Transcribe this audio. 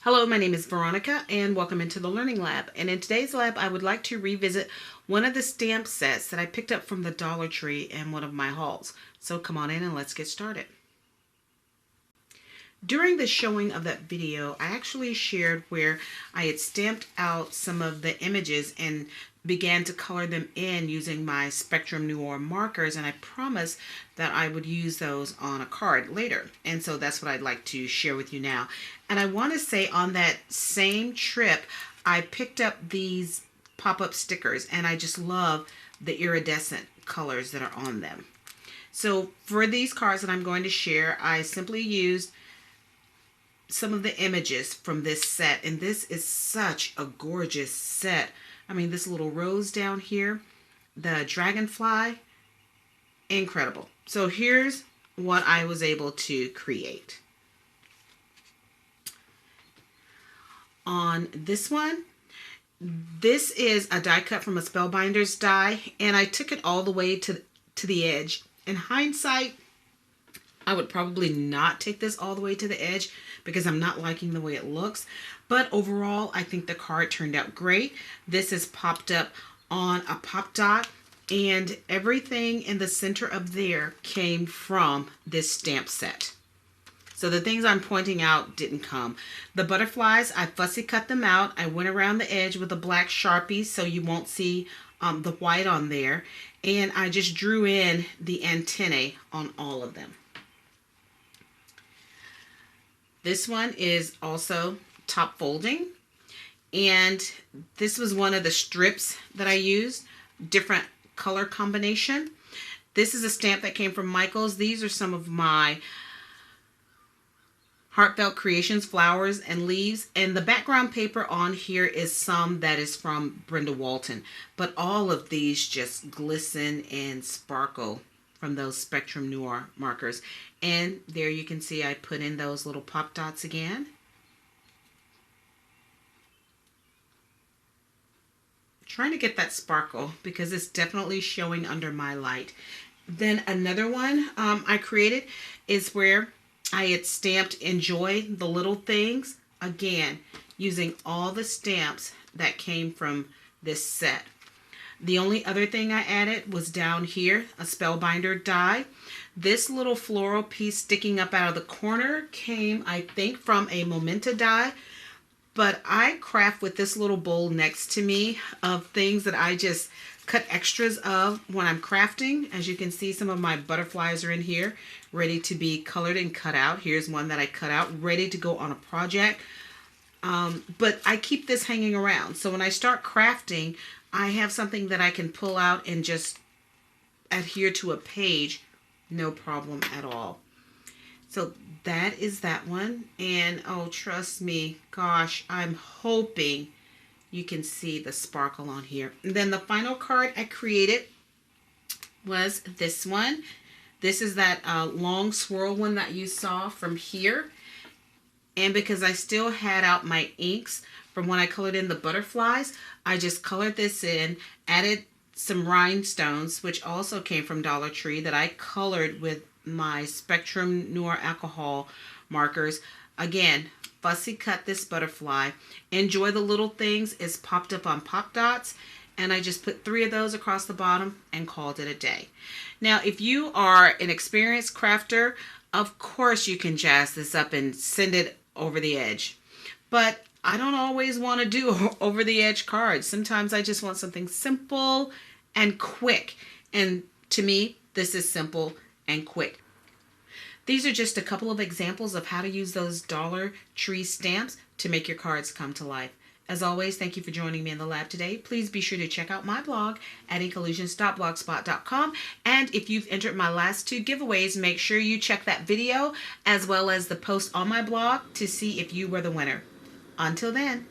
Hello, my name is Veronica and welcome into the Learning Lab. And in today's lab, I would like to revisit one of the stamp sets that I picked up from the Dollar Tree in one of my hauls. So come on in and let's get started. During the showing of that video, I actually shared where I had stamped out some of the images and began to color them in using my Spectrum Noir markers, and I promised that I would use those on a card later. And so that's what I'd like to share with you now. And I want to say on that same trip, I picked up these pop-up stickers, and I just love the iridescent colors that are on them. So for these cards that I'm going to share, I simply used some of the images from this set, and this is such a gorgeous set. I mean, this little rose down here, the dragonfly, incredible. So here's what I was able to create. On this one, this is a die cut from a Spellbinders die, and I took it all the way to the edge. In hindsight, I would probably not take this all the way to the edge because I'm not liking the way it looks. But overall, I think the card turned out great. This is popped up on a pop dot, and everything in the center of there came from this stamp set. So the things I'm pointing out didn't come. The butterflies, I fussy cut them out. I went around the edge with a black Sharpie so you won't see the white on there. And I just drew in the antennae on all of them. This one is also top folding, and this was one of the strips that I used, different color combination. This is a stamp that came from Michaels. These are some of my Heartfelt Creations flowers and leaves, and the background paper on here is some that is from Brenda Walton, but all of these just glisten and sparkle from those Spectrum Noir markers. And there you can see I put in those little pop dots again. Trying to get that sparkle because it's definitely showing under my light. Then another one I created is where I had stamped Enjoy the Little Things, again using all the stamps that came from this set. The only other thing I added was down here, a Spellbinder die. This little floral piece sticking up out of the corner came, I think, from a Momenta die. But I craft with this little bowl next to me of things that I just cut extras of when I'm crafting. As you can see, some of my butterflies are in here, ready to be colored and cut out. Here's one that I cut out, ready to go on a project. But I keep this hanging around. So when I start crafting, I have something that I can pull out and just adhere to a page, no problem at all. So that is that one. And oh, trust me, gosh, I'm hoping you can see the sparkle on here. And then the final card I created was this one. This is that long swirl one that you saw from here. And because I still had out my inks from when I colored in the butterflies, I just colored this in, added some rhinestones, which also came from Dollar Tree, that I colored with my Spectrum Noir alcohol markers. Again, fussy cut this butterfly. Enjoy the Little Things is popped up on pop dots, and I just put 3 of those across the bottom and called it a day. Now, if you are an experienced crafter, of course you can jazz this up and send it over the edge. But I don't always want to do over the edge cards. Sometimes I just want something simple and quick. And to me, this is simple and quick. These are just a couple of examples of how to use those Dollar Tree stamps to make your cards come to life. As always, thank you for joining me in the lab today. Please be sure to check out my blog at inkollusions.blogspot.com. And if you've entered my last 2 giveaways, make sure you check that video as well as the post on my blog to see if you were the winner. Until then.